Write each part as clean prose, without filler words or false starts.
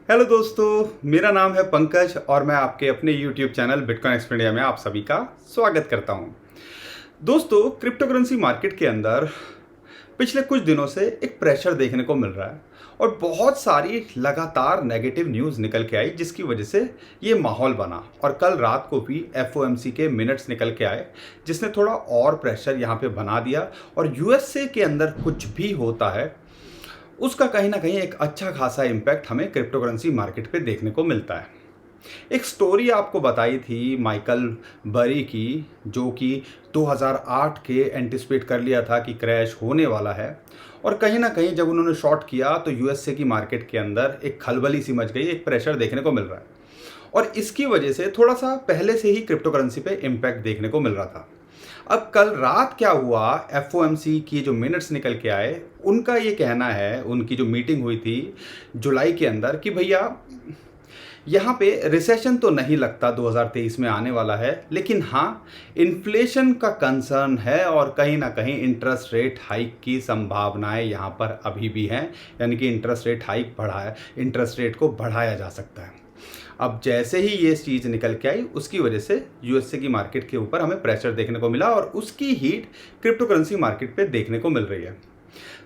Hello दोस्तों, मेरा नाम है पंकज और मैं आपके अपने YouTube channel bitcoin expert India में आप सभी का स्वागत करता हूं। दोस्तों, क्रिप्टोकरेंसी मार्केट के अंदर पिछले कुछ दिनों से एक प्रेशर देखने को मिल रहा है और बहुत सारी लगातार नेगेटिव न्यूज़ निकल के आई, जिसकी वजह से ये माहौल बना। और कल रात को भी एफओएमसी के मिनट्स निकल के आए, जिसने थोड़ा और प्रेशर यहाँ पे बना दिया। और यूएसए के अंदर कुछ भी होता है उसका कहीं ना कहीं एक अच्छा खासा इम्पैक्ट हमें क्रिप्टोकरेंसी मार्केट पे देखने को मिलता है। एक स्टोरी आपको बताई थी माइकल बरी की, जो कि 2008 के एंटिसिपेट कर लिया था कि क्रैश होने वाला है। और कहीं ना कहीं जब उन्होंने शॉर्ट किया तो यूएसए की मार्केट के अंदर एक खलबली सी मच गई, एक प्रेशर देखने को मिल रहा है। और इसकी वजह से थोड़ा सा पहले से ही क्रिप्टोकरेंसी पे इम्पैक्ट देखने को मिल रहा था। अब कल रात क्या हुआ, एफओएमसी की जो मिनट्स निकल के आए, उनका ये कहना है, उनकी जो मीटिंग हुई थी जुलाई के अंदर, कि भैया यहाँ पे रिसेशन तो नहीं लगता 2023 में आने वाला है, लेकिन हाँ इन्फ्लेशन का कंसर्न है और कहीं ना कहीं इंटरेस्ट रेट हाइक की संभावनाएं यहाँ पर अभी भी हैं। यानी कि इंटरेस्ट रेट को बढ़ाया जा सकता है। अब जैसे ही ये चीज़ निकल के आई, उसकी वजह से यूएसए की मार्केट के ऊपर हमें प्रेशर देखने को मिला और उसकी हीट क्रिप्टोकरेंसी मार्केट पे देखने को मिल रही है।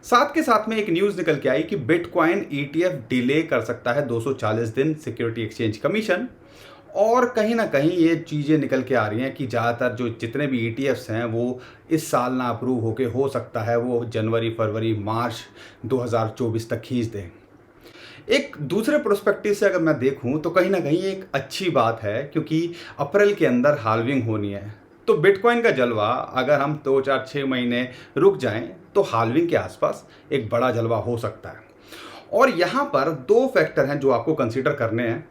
साथ के साथ में एक न्यूज़ निकल के आई कि बिटकॉइन ईटीएफ डिले कर सकता है 240 दिन सिक्योरिटी एक्सचेंज कमीशन। और कहीं ना कहीं ये चीज़ें निकल के आ रही हैं कि ज़्यादातर जो जितने भी ईटीएफ्स हैं वो इस साल ना अप्रूव होके हो सकता है वो जनवरी फरवरी मार्च 2024 तक खींच दें। एक दूसरे प्रोस्पेक्टिव से अगर मैं देखूं तो कहीं ना कहीं एक अच्छी बात है, क्योंकि अप्रैल के अंदर हाल्विंग होनी है। तो बिटकॉइन का जलवा अगर हम 2 4 6 महीने रुक जाएं तो हाल्विंग के आसपास एक बड़ा जलवा हो सकता है। और यहाँ पर दो फैक्टर हैं जो आपको कंसीडर करने हैं।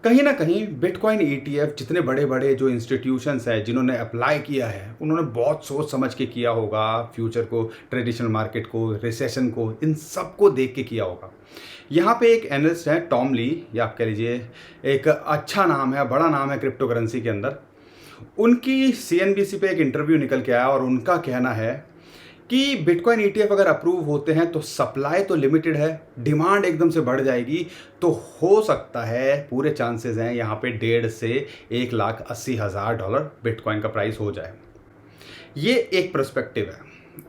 कहीं ना कहीं बिटकॉइन ईटीएफ जितने बड़े बड़े जो इंस्टीट्यूशंस हैं जिन्होंने अप्लाई किया है, उन्होंने बहुत सोच समझ के किया होगा, फ्यूचर को, ट्रेडिशनल मार्केट को, रिसेशन को, इन सब को देख के किया होगा। यहाँ पे एक एनालिस्ट है टॉम ली, या आप कह लीजिए एक अच्छा नाम है, बड़ा नाम है क्रिप्टोकरेंसी के अंदर। उनकी सीएनबीसी पे एक इंटरव्यू निकल के आया और उनका कहना है कि बिटकॉइन ईटीएफ अगर अप्रूव होते हैं तो सप्लाई तो लिमिटेड है, डिमांड एकदम से बढ़ जाएगी, तो हो सकता है पूरे चांसेस हैं यहाँ पे 1.5 से $1,80,000 बिटकॉइन का प्राइस हो जाए। ये एक पर्सपेक्टिव है।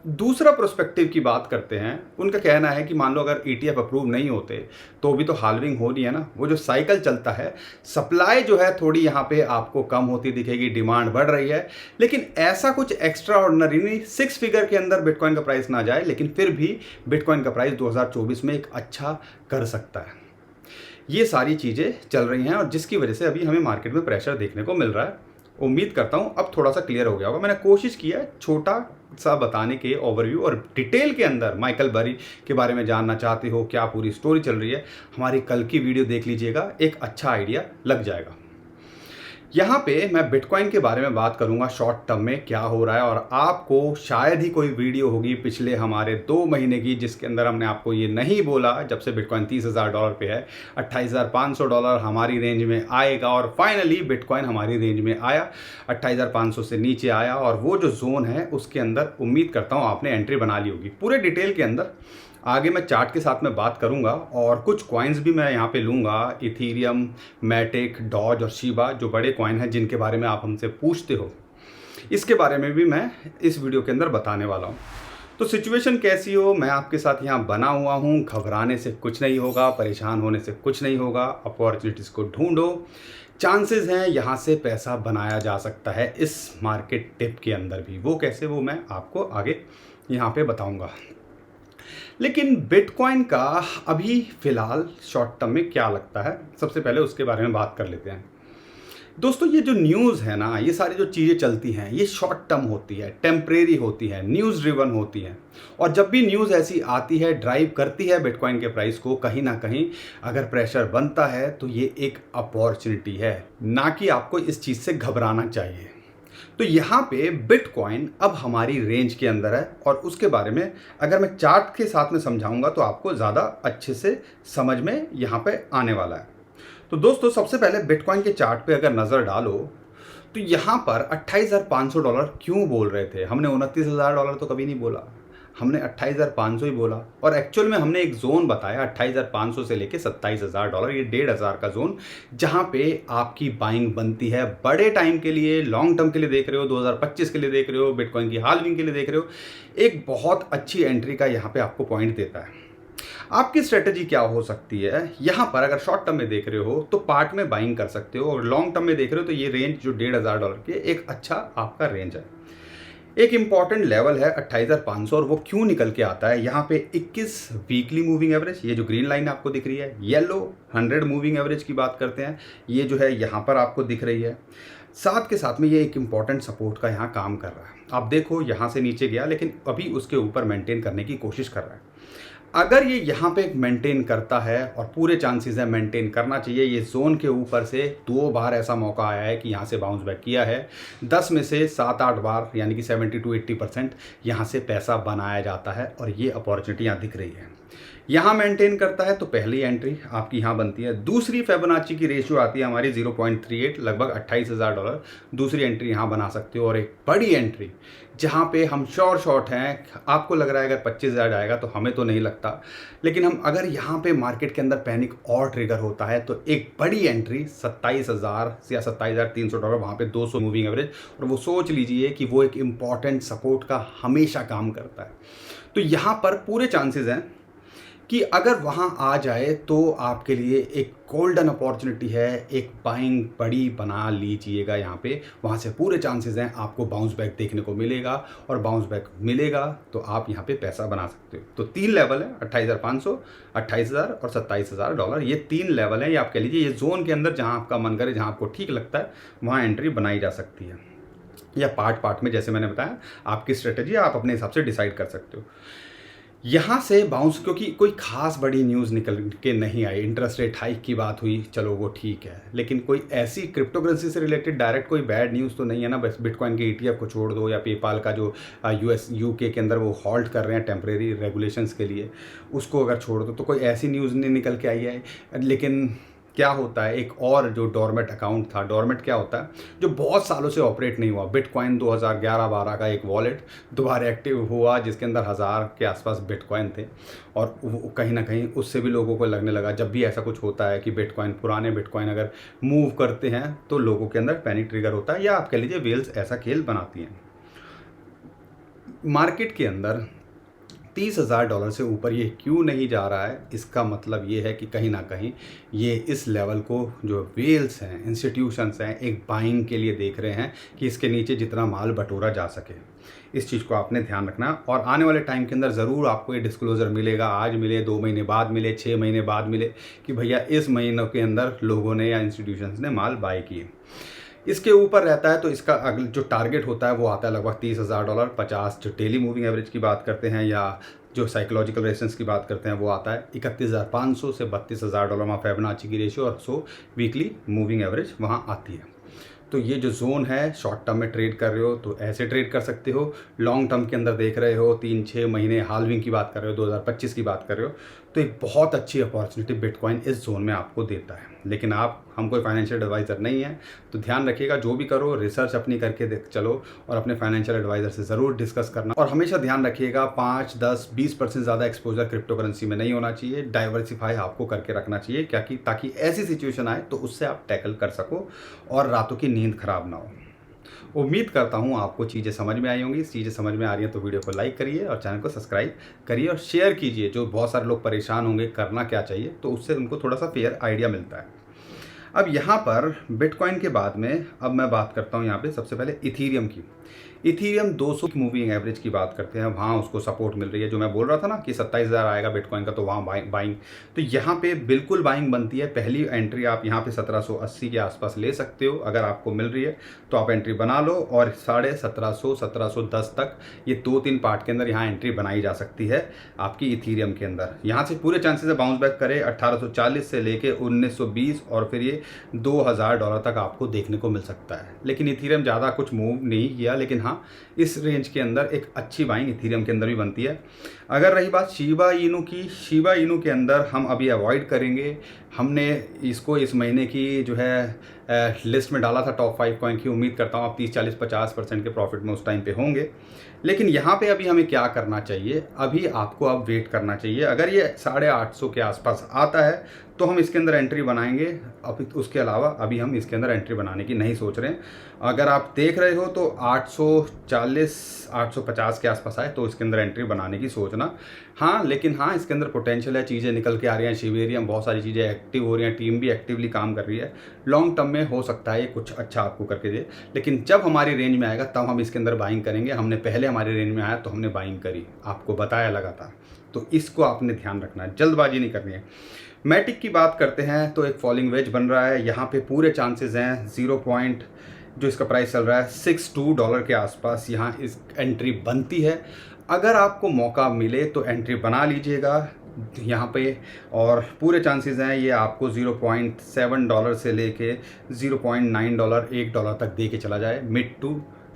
दूसरा पर्सपेक्टिव की बात करते हैं। उनका कहना है कि मान लो अगर ईटीएफ अप्रूव नहीं होते तो भी तो हाल्विंग हो रही है ना, वो जो साइकिल चलता है, सप्लाई जो है थोड़ी यहाँ पे आपको कम होती दिखेगी, डिमांड बढ़ रही है, लेकिन ऐसा कुछ एक्स्ट्रा ऑर्डिनरी नहीं, 6 फिगर के अंदर बिटकॉइन का प्राइस ना जाए, लेकिन फिर भी बिटकॉइन का प्राइस 2024 में एक अच्छा कर सकता है। ये सारी चीज़ें चल रही हैं और जिसकी वजह से अभी हमें मार्केट में प्रेशर देखने को मिल रहा है। उम्मीद करता हूँ अब थोड़ा सा क्लियर हो गया होगा। मैंने कोशिश किया छोटा सा बताने के ओवरव्यू, और डिटेल के अंदर माइकल बरी के बारे में जानना चाहते हो, क्या पूरी स्टोरी चल रही है, हमारी कल की वीडियो देख लीजिएगा, एक अच्छा आइडिया लग जाएगा। यहाँ पे मैं बिटकॉइन के बारे में बात करूँगा, शॉर्ट टर्म में क्या हो रहा है। और आपको शायद ही कोई वीडियो होगी पिछले हमारे 2 महीने की जिसके अंदर हमने आपको ये नहीं बोला, जब से बिटकॉइन $30,000 पे है, $28,500 हमारी रेंज में आएगा। और फाइनली बिटकॉइन हमारी रेंज में आया, 28,500 से नीचे आया, और वो जो जोन है उसके अंदर उम्मीद करता हूँ आपने एंट्री बना ली होगी। पूरे डिटेल के अंदर आगे मैं चार्ट के साथ में बात करूंगा और कुछ कॉइन्स भी मैं यहाँ पे लूँगा, इथीरियम, मैटिक, डॉज और शीबा, जो बड़े कॉइन हैं जिनके बारे में आप हमसे पूछते हो, इसके बारे में भी मैं इस वीडियो के अंदर बताने वाला हूँ। तो सिचुएशन कैसी हो, मैं आपके साथ यहाँ बना हुआ हूँ। घबराने से कुछ नहीं होगा, परेशान होने से कुछ नहीं होगा, अपॉर्चुनिटीज़ को ढूंढो। चांसेस हैं यहाँ से पैसा बनाया जा सकता है इस मार्केट टिप के अंदर भी। वो कैसे, वो मैं आपको आगे यहाँ पे बताऊँगा। लेकिन बिटकॉइन का अभी फ़िलहाल शॉर्ट टर्म में क्या लगता है, सबसे पहले उसके बारे में बात कर लेते हैं। दोस्तों, ये जो न्यूज़ है ना, ये सारी जो चीज़ें चलती हैं, ये शॉर्ट टर्म होती है, टेम्परेरी होती है, न्यूज़ ड्रिवन होती है। और जब भी न्यूज़ ऐसी आती है, ड्राइव करती है बिटकॉइन के प्राइस को, कहीं ना कहीं अगर प्रेशर बनता है तो ये एक अपॉर्चुनिटी है, ना कि आपको इस चीज़ से घबराना चाहिए। तो यहाँ पे बिटकॉइन अब हमारी रेंज के अंदर है, और उसके बारे में अगर मैं चार्ट के साथ में समझाऊंगा तो आपको ज़्यादा अच्छे से समझ में यहाँ पे आने वाला है। तो दोस्तों, सबसे पहले बिटकॉइन के चार्ट पे अगर नज़र डालो तो यहाँ पर $28,500 क्यों बोल रहे थे हमने? $29,000 तो कभी नहीं बोला। हमने 28,500 ही बोला और एक्चुअल में हमने एक जोन बताया 28,500 से लेके $27,000, ये 1,500 का जोन, जहां पे आपकी बाइंग बनती है बड़े टाइम के लिए, लॉन्ग टर्म के लिए देख रहे हो, 2025 के लिए देख रहे हो, बिटकॉइन की हाल्विंग के लिए देख रहे हो, एक बहुत अच्छी एंट्री का यहाँ पे आपको पॉइंट देता है। आपकी स्ट्रेटजी क्या हो सकती है यहाँ पर? अगर शॉर्ट टर्म में देख रहे हो तो पार्ट में बाइंग कर सकते हो, और लॉन्ग टर्म में देख रहे हो तो ये रेंज जो $1,500 के एक अच्छा आपका रेंज है। एक इंपॉर्टेंट लेवल है 28,500, और वो क्यों निकल के आता है? यहाँ पे 21 वीकली मूविंग एवरेज, ये जो ग्रीन लाइन आपको दिख रही है, येलो 100 मूविंग एवरेज की बात करते हैं, ये जो है यहाँ पर आपको दिख रही है। साथ के साथ में ये एक इंपॉर्टेंट सपोर्ट का यहाँ काम कर रहा है। आप देखो यहाँ से नीचे गया लेकिन अभी उसके ऊपर मेंटेन करने की कोशिश कर रहा है। अगर ये यहाँ पे मेंटेन करता है, और पूरे चांसेस है मेंटेन करना चाहिए, ये जोन के ऊपर से 2 बार ऐसा मौका आया है कि यहाँ से बाउंस बैक किया है, 10 में से 7-8 बार, यानी कि 70 to 80% यहाँ से पैसा बनाया जाता है, और ये अपॉर्चुनिटी यहाँ दिख रही है। यहाँ मेंटेन करता है तो पहली एंट्री आपकी यहाँ बनती है। दूसरी फिबोनाची की रेशियो आती है हमारी 0.38, लगभग $28,000, दूसरी एंट्री यहाँ बना सकते हो। और एक बड़ी एंट्री जहाँ पे हम शॉर्ट हैं, आपको लग रहा है अगर 25,000 जाएगा, तो हमें तो नहीं लगता, लेकिन हम अगर यहाँ पे मार्केट के अंदर पैनिक और ट्रिगर होता है तो एक बड़ी एंट्री 27,000 या $27,300, वहाँ पे 200 मूविंग एवरेज, और वो सोच लीजिए कि वो एक इम्पॉर्टेंट सपोर्ट का हमेशा काम करता है। तो यहाँ पर पूरे चांसेस हैं कि अगर वहाँ आ जाए तो आपके लिए एक गोल्डन अपॉर्चुनिटी है, एक बाइंग बड़ी बना लीजिएगा यहाँ पे। वहाँ से पूरे चांसेस हैं आपको बाउंस बैक देखने को मिलेगा, और बाउंस बैक मिलेगा तो आप यहाँ पे पैसा बना सकते हो। तो 3 लेवल है, 28,500, 28,000 और $27,000, ये 3 लेवल हैं। ये आप कह लीजिए ये जोन के अंदर जहाँ आपका मन करे, जहाँ आपको ठीक लगता है, वहाँ एंट्री बनाई जा सकती है, या पार्ट में जैसे मैंने बताया, आपकी स्ट्रेटजी आप अपने हिसाब से डिसाइड कर सकते हो। यहाँ से बाउंस, क्योंकि कोई खास बड़ी न्यूज़ निकल के नहीं आई, इंटरेस्ट रेट हाइक की बात हुई, चलो वो ठीक है, लेकिन कोई ऐसी क्रिप्टो करेंसी से रिलेटेड डायरेक्ट कोई बैड न्यूज़ तो नहीं है ना। बस बिटकॉइन के ETF को छोड़ दो, या पेपाल का जो UK के अंदर वो हॉल्ट कर रहे हैं टेम्परेरी रेगुलेशंस के लिए, उसको अगर छोड़ दो तो कोई ऐसी न्यूज़ नहीं निकल के आई है। लेकिन क्या होता है, एक और जो डोरमेट अकाउंट था, डोरमेट क्या होता है, जो बहुत सालों से ऑपरेट नहीं हुआ, बिटकॉइन 2011-12 का एक वॉलेट दोबारा एक्टिव हुआ जिसके अंदर 1000 के आसपास बिटकॉइन थे, और वो कहीं ना कहीं उससे भी लोगों को लगने लगा, जब भी ऐसा कुछ होता है कि बिटकॉइन, पुराने बिटकॉइन अगर मूव करते हैं तो लोगों के अंदर पैनिक ट्रिगर होता है, या आप कह लीजिए वेल्स ऐसा खेल बनाती हैं। मार्केट के अंदर $30,000 से ऊपर ये क्यों नहीं जा रहा है? इसका मतलब ये है कि कहीं ना कहीं ये इस लेवल को, जो वेल्स हैं, इंस्टीट्यूशंस हैं, एक बाइंग के लिए देख रहे हैं कि इसके नीचे जितना माल बटोरा जा सके। इस चीज़ को आपने ध्यान रखना, और आने वाले टाइम के अंदर ज़रूर आपको ये डिस्क्लोज़र मिलेगा, आज मिले, 2 महीने बाद मिले, 6 महीने बाद मिले, कि भैया इस महीनों के अंदर लोगों ने या इंस्टीट्यूशंस ने माल बाय किए। इसके ऊपर रहता है तो इसका अगला जो टारगेट होता है वो आता है लगभग $30,000, 50 जो डेली मूविंग एवरेज की बात करते हैं, या जो साइकोलॉजिकल रेजिस्टेंस की बात करते हैं वो आता है 31,500 से $32,000, वहाँ फिबोनाची की रेशियो, और 100 वीकली मूविंग एवरेज वहाँ आती है। तो ये जो जोन है, शॉर्ट टर्म में ट्रेड कर रहे हो तो ऐसे ट्रेड कर सकते हो, लॉन्ग टर्म के अंदर देख रहे हो, 3-6 महीने हाल्विंग की बात कर रहे हो, 2025 की बात कर रहे हो, तो एक बहुत अच्छी अपॉर्चुनिटी बिटकॉइन इस जोन में आपको देता है। लेकिन हम कोई फाइनेंशियल एडवाइज़र नहीं है, तो ध्यान रखिएगा, जो भी करो रिसर्च अपनी करके चलो, और अपने फाइनेंशियल एडवाइज़र से ज़रूर डिस्कस करना। और हमेशा ध्यान रखिएगा 5, 10, 20% ज़्यादा एक्सपोजर क्रिप्टो करेंसी में नहीं होना चाहिए, डाइवर्सिफाई आपको करके रखना चाहिए, क्या कि ताकि ऐसी सिचुएशन आए तो उससे आप टैकल कर सको और रातों की नींद खराब ना हो। उम्मीद करता हूँ आपको चीज़ें समझ में आई होंगी। चीज़ें समझ में आ रही हैं तो वीडियो को लाइक करिए और चैनल को सब्सक्राइब करिए और शेयर कीजिए। जो बहुत सारे लोग परेशान होंगे करना क्या चाहिए, तो उससे उनको थोड़ा सा फेयर आइडिया मिलता है। अब यहाँ पर बिटकॉइन के बाद में अब मैं बात करता हूँ यहाँ पे सबसे पहले इथीरियम की। इथीरियम 200 की मूविंग एवरेज की बात करते हैं, वहाँ उसको सपोर्ट मिल रही है। जो मैं बोल रहा था ना कि 27,000 आएगा बिटकॉइन का, तो वहाँ बाइंग, तो यहाँ पे बिल्कुल बाइंग बनती है। पहली एंट्री आप यहाँ पे 1780 के आसपास ले सकते हो, अगर आपको मिल रही है तो आप एंट्री बना लो, और 1750 1710 तक ये 2-3 पार्ट के अंदर यहाँ एंट्री बनाई जा सकती है आपकी इथीरियम के अंदर। यहाँ से पूरे चांसेस है बाउंस बैक करे 1840 से लेके 1920, और फिर ये $2,000 तक आपको देखने को मिल सकता है। लेकिन इथीरियम ज़्यादा कुछ मूव नहीं किया, लेकिन हाँ, इस रेंज के अंदर एक अच्छी बाइंग इथीरियम के अंदर भी बनती है। अगर रही बात शिबा इनू की, शिबा इनू के अंदर हम अभी अवॉइड करेंगे। हमने इसको इस महीने की जो है लिस्ट में डाला था टॉप 5 कॉइन की। उम्मीद करता हूँ आप 30-40-50% के प्रॉफिट में उस टाइम पे होंगे। लेकिन यहाँ पे अभी हमें क्या करना चाहिए, अभी आपको अब वेट करना चाहिए। अगर ये 850 के आसपास आता है तो हम इसके अंदर एंट्री बनाएंगे। अब उसके अलावा अभी हम इसके अंदर एंट्री बनाने की नहीं सोच रहे हैं। अगर आप देख रहे हो तो 840-850 के आसपास आए तो इसके अंदर एंट्री बनाने की सोचना। हाँ, लेकिन हाँ, इसके अंदर पोटेंशियल है, चीज़ें निकल के आ रही हैं, शिवेरियम बहुत सारी चीज़ें एक्टिव हो रही हैं, टीम भी एक्टिवली काम कर रही है। लॉन्ग टर्म में हो सकता है ये कुछ अच्छा आपको करके दे, लेकिन जब हमारी रेंज में आएगा तब हम इसके अंदर बाइंग करेंगे। हमने पहले हमारी रेंज में आया तो हमने बाइंग करी, आपको बताया लगातार। तो इसको आपने ध्यान रखना है, जल्दबाजी नहीं करनी है। मैटिक की बात करते हैं तो एक फॉलिंग वेज बन रहा है, यहाँ पे पूरे चांसेस हैं 0. जो इसका प्राइस चल रहा है $62 के आसपास, यहाँ इस एंट्री बनती है। अगर आपको मौका मिले तो एंट्री बना लीजिएगा यहाँ पे, और पूरे चांसेस हैं ये आपको $0.7 से लेके $0.9 $1 तक दे के चला जाए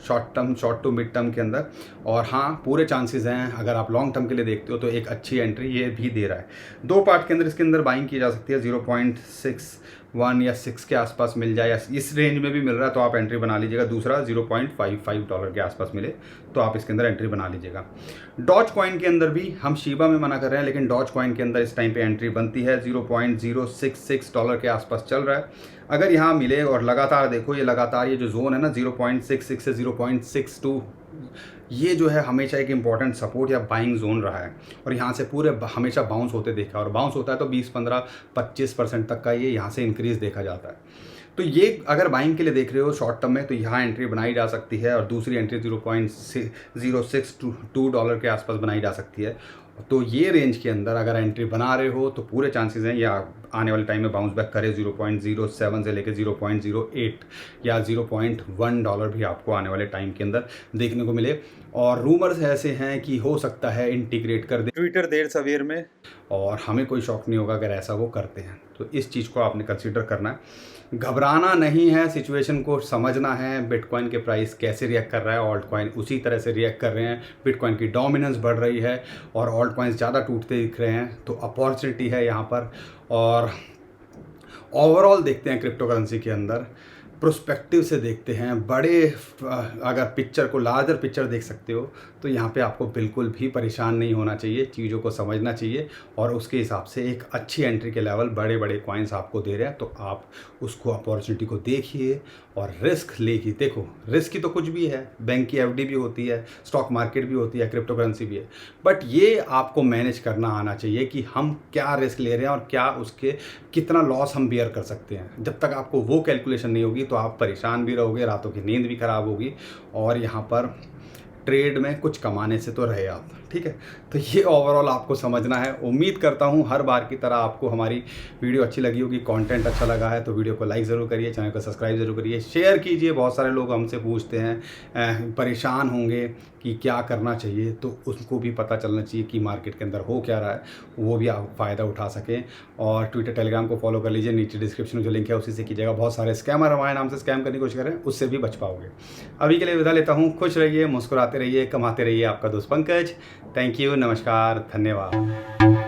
शॉर्ट टू मिड टर्म के अंदर। और हाँ, पूरे चांसेस हैं अगर आप लॉन्ग टर्म के लिए देखते हो तो एक अच्छी एंट्री ये भी दे रहा है। 2 पार्ट के अंदर इसके अंदर बाइंग की जा सकती है, 0.61 या 6 के आसपास मिल जाए, या इस रेंज में भी मिल रहा है तो आप एंट्री बना लीजिएगा। दूसरा $0.55 के आसपास मिले तो आप इसके अंदर एंट्री बना लीजिएगा। डॉज कॉइन के अंदर भी हम शीबा में मना कर रहे हैं, लेकिन डॉज कॉइन के अंदर इस टाइम पे एंट्री बनती है। $0.066 के आसपास चल रहा है। अगर यहाँ मिले और लगातार देखो, ये लगातार ये जो जोन है ना 0.66 से 0.62, ये जो है हमेशा एक इंपॉर्टेंट सपोर्ट या बाइंग जोन रहा है, और यहाँ से पूरे हमेशा बाउंस होते देखा, और बाउंस होता है तो 20-15-25% तक का ये यहाँ से इंक्रीज देखा जाता है। तो ये अगर बाइंग के लिए देख रहे हो शॉर्ट टर्म में तो यहाँ एंट्री बनाई जा सकती है, और दूसरी एंट्री $0.062 के आसपास बनाई जा सकती है। तो ये रेंज के अंदर अगर एंट्री बना रहे हो तो पूरे चांसेस हैं या आने वाले टाइम में बाउंस बैक करे 0.07 से लेकर 0.08 या $0.1 भी आपको आने वाले टाइम के अंदर देखने को मिले। और रूमर्स ऐसे हैं कि हो सकता है इंटीग्रेट कर दे ट्विटर देर सवेर में, और हमें कोई शौक नहीं होगा अगर ऐसा वो करते हैं। तो इस चीज़ को आपने कंसीडर करना है, घबराना नहीं है, सिचुएशन को समझना है। बिटकॉइन के प्राइस कैसे रिएक्ट कर रहा है, ऑल्ट कॉइन उसी तरह से रिएक्ट कर रहे हैं। बिटकॉइन की डोमिनेंस बढ़ रही है और ऑल्ट कॉइन्स ज़्यादा टूटते दिख रहे हैं, तो अपॉर्चुनिटी है यहाँ पर। और ओवरऑल देखते हैं क्रिप्टो करेंसी के अंदर, प्रोस्पेक्टिव से देखते हैं, बड़े अगर पिक्चर को, लार्जर पिक्चर देख सकते हो तो यहाँ पे आपको बिल्कुल भी परेशान नहीं होना चाहिए, चीज़ों को समझना चाहिए, और उसके हिसाब से एक अच्छी एंट्री के लेवल बड़े बड़े कॉइन्स आपको दे रहे हैं, तो आप उसको अपॉर्चुनिटी को देखिए और रिस्क लेके देखो। रिस्क की तो कुछ भी है, बैंक की एफडी भी होती है, स्टॉक मार्केट भी होती है, क्रिप्टो करेंसी भी है, बट ये आपको मैनेज करना आना चाहिए कि हम क्या रिस्क ले रहे हैं और क्या उसके कितना लॉस हम बियर कर सकते हैं। जब तक आपको वो कैलकुलेशन नहीं होगी तो आप परेशान भी रहोगे, रातों की नींद भी खराब होगी, और यहाँ पर ट्रेड में कुछ कमाने से तो रहे आप। ठीक है, तो ये ओवरऑल आपको समझना है। उम्मीद करता हूँ हर बार की तरह आपको हमारी वीडियो अच्छी लगी होगी, कंटेंट अच्छा लगा है तो वीडियो को लाइक ज़रूर करिए, चैनल को सब्सक्राइब ज़रूर करिए, शेयर कीजिए। बहुत सारे लोग हमसे पूछते हैं, परेशान होंगे कि क्या करना चाहिए, तो उसको भी पता चलना चाहिए कि मार्केट के अंदर हो क्या रहा है, वो भी आप फ़ायदा उठा सकें। और ट्विटर टेलीग्राम को फॉलो कर लीजिए, नीचे डिस्क्रिप्शन में जो लिंक है उसी से कीजिएगा। बहुत सारे स्कैमर हमारे नाम से स्कैम करने की कोशिश करें, उससे भी बच पाओगे। अभी के लिए विदा लेता हूँ, खुश रहिए, मुस्कुराते रहिए, कमाते रहिए। आपका दोस्त पंकज। थैंक यू, नमस्कार, धन्यवाद।